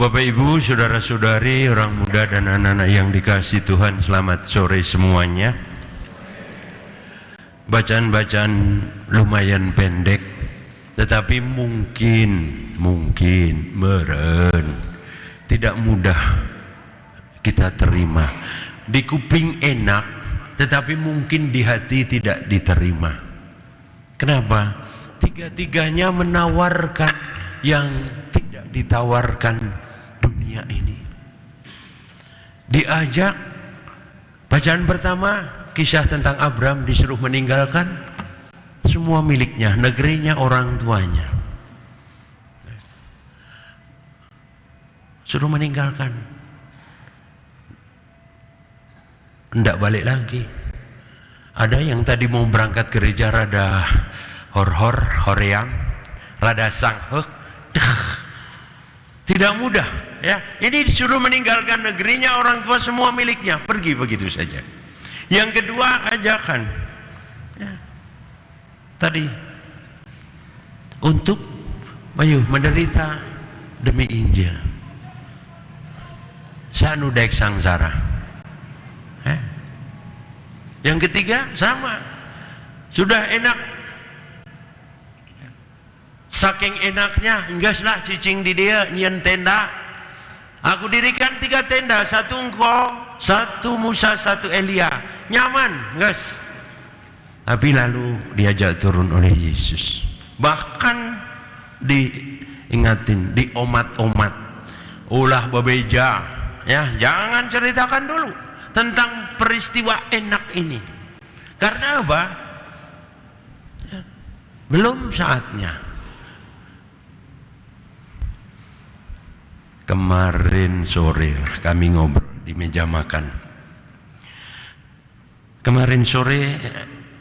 Bapak Ibu, saudara-saudari, orang muda dan anak-anak yang dikasihi Tuhan, selamat sore semuanya. Bacaan-bacaan lumayan pendek, tetapi mungkin meren tidak mudah kita terima. Di kuping enak, tetapi mungkin di hati tidak diterima. Kenapa? Tiga-tiganya menawarkan yang tidak ditawarkan dunia ini. Diajak, bacaan pertama kisah tentang Abraham disuruh meninggalkan semua miliknya, negerinya, orang tuanya, suruh meninggalkan, hendak balik lagi. Ada yang tadi mau berangkat gereja rada horeang, rada sanghek, tidak mudah ya. Ini disuruh meninggalkan negerinya, orang tua, semua miliknya, pergi begitu saja. Yang kedua, ajakan ya, tadi untuk menderita demi Injil, sanudek sangsara. Yang ketiga sama, sudah enak, saking enaknya, enggaklah cicing di dia nyen tenda. Aku dirikan 3 tenda, 1 engkau, 1 Musa, 1 Elia, nyaman, enggak. Tapi lalu diajak turun oleh Yesus, bahkan diingatin, diomat-omat, ulah bebeja, ya, jangan ceritakan dulu tentang peristiwa enak ini. Karena apa? Ya, belum saatnya. Kemarin sore kami ngobrol di meja makan. Kemarin sore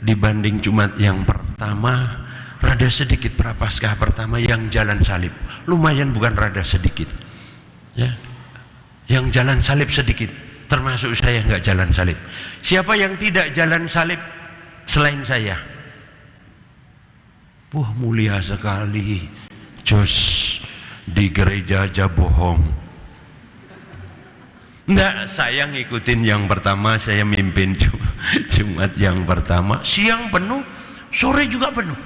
dibanding Jumat yang pertama, rada sedikit Prapaskah pertama yang jalan salib. Lumayan, bukan rada sedikit. Ya. Yang jalan salib sedikit, termasuk saya nggak jalan salib. Siapa yang tidak jalan salib selain saya? Wah, mulia sekali. Jos, di gereja aja bohong. Enggak, saya ngikutin yang pertama, saya mimpin Jumat yang pertama, siang penuh, sore juga penuh,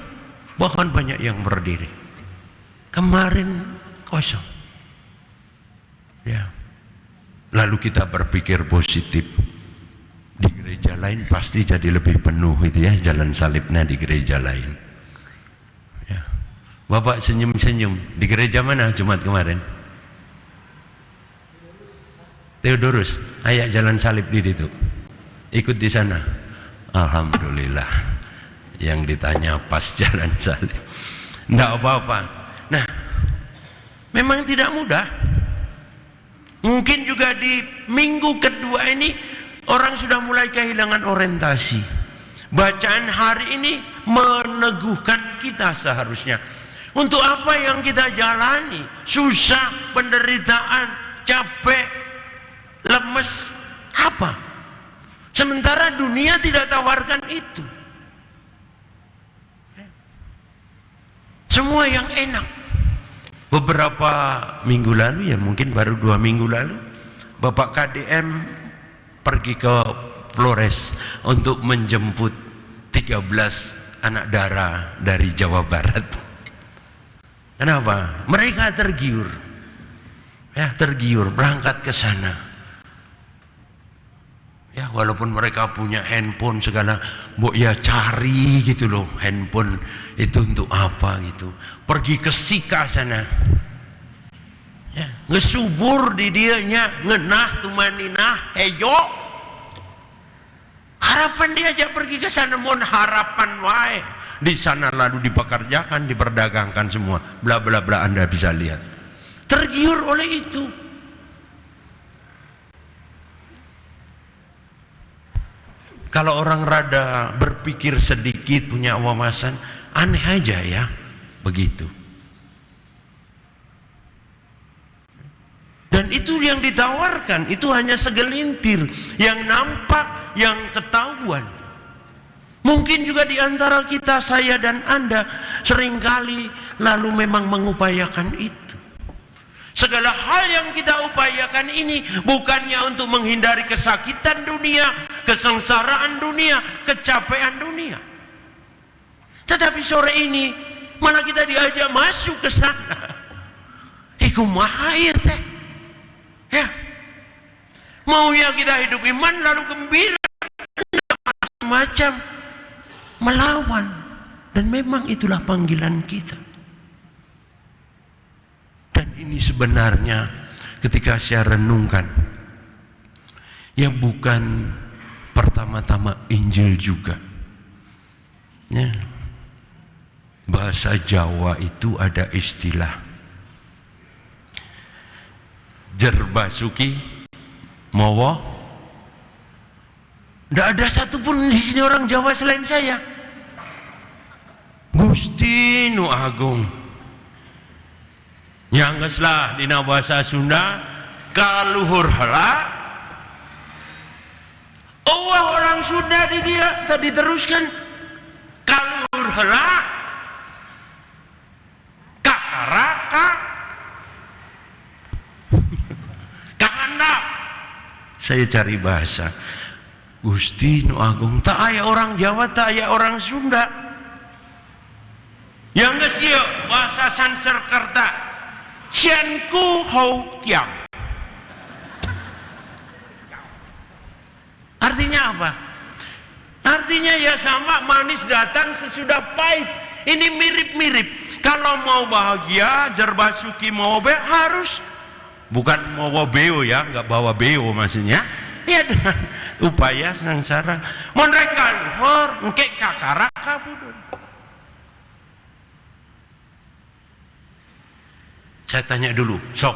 bahkan banyak yang berdiri. Kemarin kosong. Ya. Lalu kita berpikir positif, di gereja lain pasti jadi lebih penuh itu ya, jalan salibnya di gereja lain. Ya. Bapak senyum-senyum, di gereja mana Jumat kemarin? Theodorus, ayak jalan salib di situ, ikut di sana. Alhamdulillah, yang ditanya pas jalan salib, enggak apa-apa. Nah, memang tidak mudah. Mungkin juga di minggu kedua ini orang sudah mulai kehilangan orientasi. Bacaan hari ini meneguhkan kita seharusnya. Untuk apa yang kita jalani? Susah, penderitaan, capek, lemes, apa? Sementara dunia tidak tawarkan itu. Semua yang enak. Beberapa minggu lalu, ya mungkin baru 2 minggu lalu, Bapak KDM pergi ke Flores untuk menjemput 13 anak darah dari Jawa Barat. Kenapa? Mereka tergiur, ya, tergiur berangkat ke sana. Ya, walaupun mereka punya handphone segala, mbok ya cari gitu loh, handphone itu untuk apa gitu. Pergi ke Sika sana, ya, ngesubur di dianya, ngenah tumaninah hejo. Harapan diajak pergi ke sana, mohon harapan wae. Di sana lalu dipekerjakan, diperdagangkan semua, bla bla bla, Anda bisa lihat. Tergiur oleh itu. Kalau orang rada berpikir sedikit, punya wawasan, aneh aja ya, begitu. Dan itu yang ditawarkan, itu hanya segelintir yang nampak, yang ketahuan. Mungkin juga di antara kita, saya dan Anda, seringkali lalu memang mengupayakan itu. Segala hal yang kita upayakan ini bukannya untuk menghindari kesakitan dunia, kesengsaraan dunia, kecapean dunia. Tetapi sore ini malah kita diajak masuk ke sana. Iku mahir teh. Ya. Maunya kita hidup iman lalu gembira, macam melawan. Dan memang itulah panggilan kita. Dan ini sebenarnya ketika saya renungkan, ya bukan pertama-tama Injil juga. Ya. Bahasa Jawa itu ada istilah jerbasuki mowo. Tidak ada satupun di sini orang Jawa selain saya. Gusti Nu Agung. Nyangeslah dina bahasa Sunda kaluhur heula. Oh, orang Sunda di dia tadi teruskan kaluhur heula. Kakaraka. Kahandap. Saya cari bahasa. Gusti Nu Agung, tak aya orang Jawa, tak aya orang Sunda. Yang geus ieu bahasa Sanskerta. Sianku hou tiang. Artinya apa? Artinya ya sama, manis datang sesudah pahit. Ini mirip-mirip. Kalau mau bahagia, jerbasuki mau be harus bukan mau beo ya, nggak bawa beo maksudnya. Ya upaya sengsara. Mun rek kaluhur engke kakara kabudut. Saya tanya dulu, sok.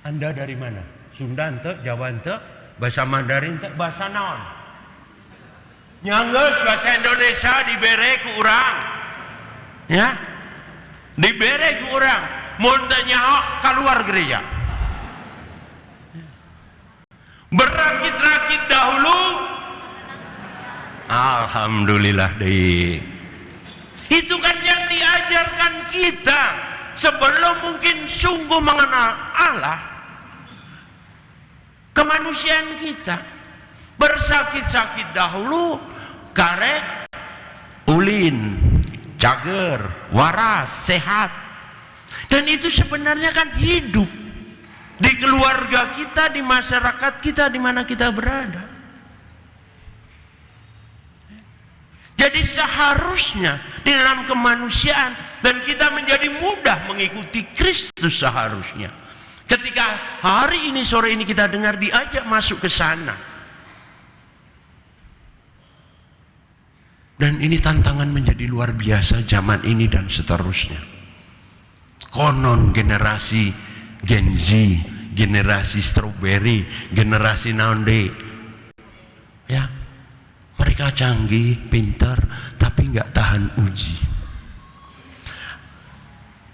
Anda dari mana? Sunda ente, Jawa ente, bahasa Mandarin ente, bahasa naon? Nyanggeus bahasa Indonesia dibere ku urang. Ya? Dibere ku urang. Mun teu nyaho keluar gereja. Berakit-rakit dahulu. Alhamdulillah deui. Itu kan yang diajarkan kita sebelum mungkin sungguh mengenal Allah. Kemanusiaan kita bersakit-sakit dahulu, karek ulin, cager, waras, sehat. Dan itu sebenarnya kan hidup di keluarga kita, di masyarakat kita, di mana kita berada. Jadi seharusnya di dalam kemanusiaan dan kita menjadi mudah mengikuti Kristus seharusnya. Ketika hari ini, sore ini kita dengar diajak masuk ke sana. Dan ini tantangan menjadi luar biasa zaman ini dan seterusnya. Konon generasi Gen Z, generasi strawberry, generasi naonde, ya, mereka canggih, pintar, tapi nggak tahan uji.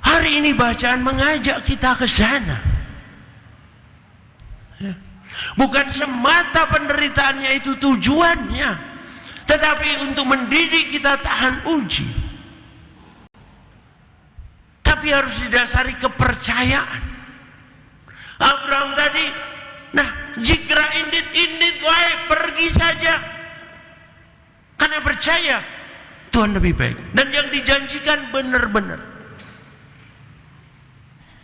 Hari ini bacaan mengajak kita ke sana. Ya. Bukan semata penderitaannya itu tujuannya, tetapi untuk mendidik kita tahan uji. Tapi harus didasari kepercayaan. Abraham tadi, nah jika indit wae pergi saja, karena percaya Tuhan lebih baik dan yang dijanjikan benar-benar.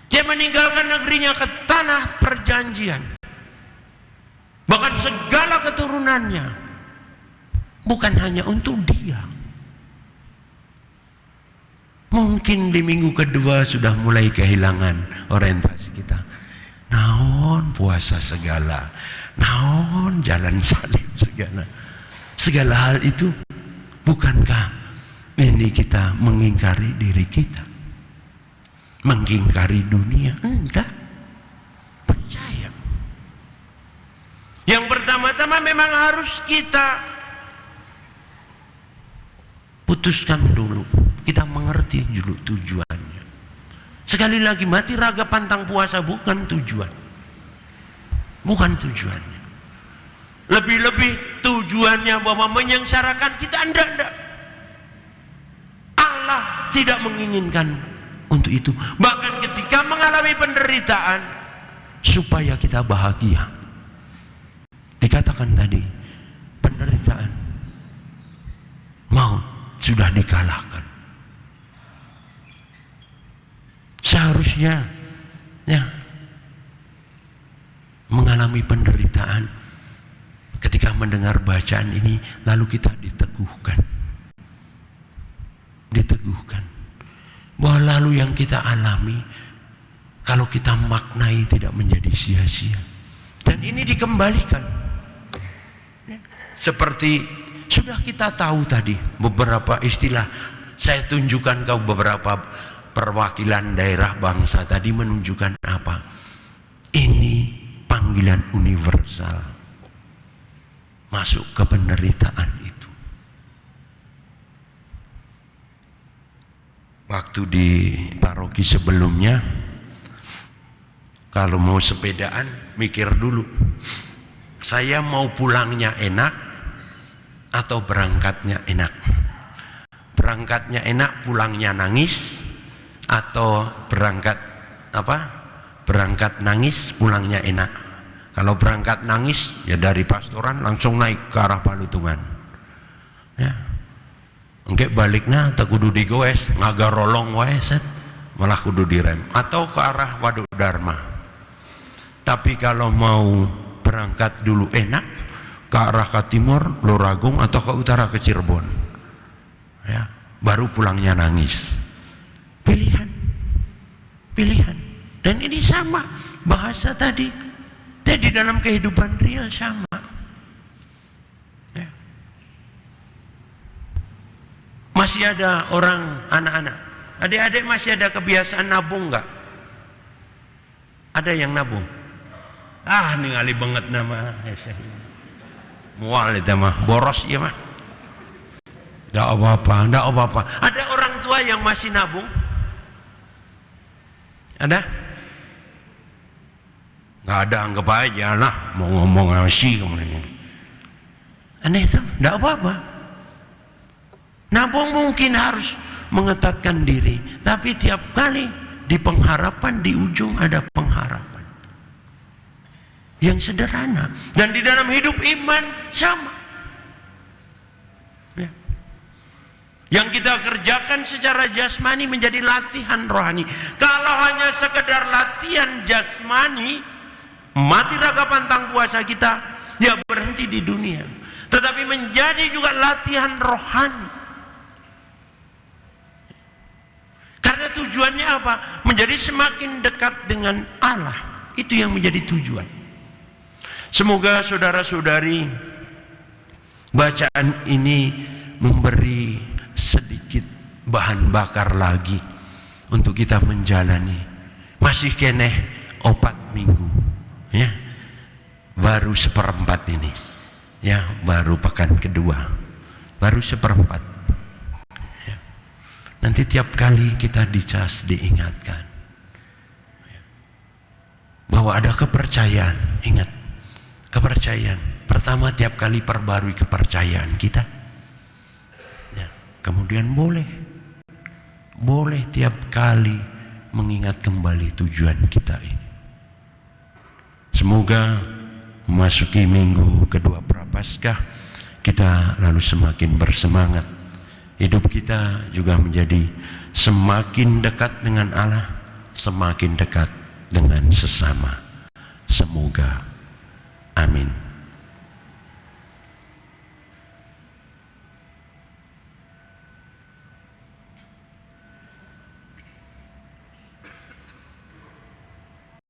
Dia meninggalkan negerinya ke tanah perjanjian, bahkan segala keturunannya, bukan hanya untuk dia. Mungkin di minggu kedua sudah mulai kehilangan orientasi kita. Naon puasa segala, naon jalan salib segala. Segala hal itu, bukankah ini kita mengingkari diri kita? Mengingkari dunia? Enggak. Percaya. Yang pertama-tama memang harus kita putuskan dulu. Kita mengerti dulu tujuannya. Sekali lagi, mati raga pantang puasa bukan tujuan. Bukan tujuannya. Lebih-lebih tujuannya bahwa menyengsarakan kita, enggak. Allah tidak menginginkan untuk itu. Bahkan ketika ketika mengalami penderitaan supaya kita bahagia. Dikatakan tadi, penderitaan, maut sudah dikalahkan. Seharusnya ya mengalami penderitaan ketika mendengar bacaan ini, lalu kita diteguhkan bahwa lalu yang kita alami, kalau kita maknai, tidak menjadi sia-sia, dan ini dikembalikan seperti sudah kita tahu tadi. Beberapa istilah saya tunjukkan ke beberapa perwakilan daerah bangsa tadi menunjukkan apa? Ini panggilan universal masuk ke penderitaan itu. Waktu di paroki sebelumnya, kalau mau sepedaan mikir dulu, saya mau pulangnya enak atau berangkatnya enak. Berangkatnya enak, pulangnya nangis, atau berangkat nangis, pulangnya enak. Kalau berangkat nangis, ya dari pastoran langsung naik ke arah Palutungan. Ya. Engke baliknya tak kudu digoes, ngagar rolong wae set, malah kudu direm, atau ke arah Waduk Dharma. Tapi kalau mau berangkat dulu enak, ke arah ke timur Luragung atau ke utara ke Cirebon, ya, baru pulangnya nangis. Pilihan. Dan ini sama bahasa tadi. Jadi dalam kehidupan real sama. Ya. Masih ada orang, anak-anak, adik-adik masih ada kebiasaan nabung nggak? Ada yang nabung? Ningali banget nama. Mual itu mah, boros ya mah. Nggak apa-apa. Ada orang tua yang masih nabung? Ada? Nggak ada, anggap aja lah, mau ngomong sih. Aneh itu, nggak apa-apa. Nabung mungkin harus mengetatkan diri, tapi tiap kali di pengharapan, di ujung ada pengharapan yang sederhana. Dan di dalam hidup iman sama. Yang kita kerjakan secara jasmani menjadi latihan rohani. Kalau hanya sekedar latihan jasmani, mati raga pantang puasa kita, ya berhenti di dunia. Tetapi menjadi juga latihan rohani. Karena tujuannya apa? Menjadi semakin dekat dengan Allah. Itu yang menjadi tujuan. Semoga saudara-saudari, bacaan ini memberi sedikit bahan bakar lagi untuk kita menjalani. Masih keneh 4 minggu, ya, baru 1/4 ini, ya, baru pekan kedua, baru 1/4. Ya. Nanti tiap kali kita dicas, diingatkan bahwa ada kepercayaan. Ingat, kepercayaan pertama, tiap kali perbarui kepercayaan kita. Kemudian boleh tiap kali mengingat kembali tujuan kita ini. Semoga memasuki minggu kedua Prapaskah kita lalu semakin bersemangat. Hidup kita juga menjadi semakin dekat dengan Allah, semakin dekat dengan sesama. Semoga. Amin.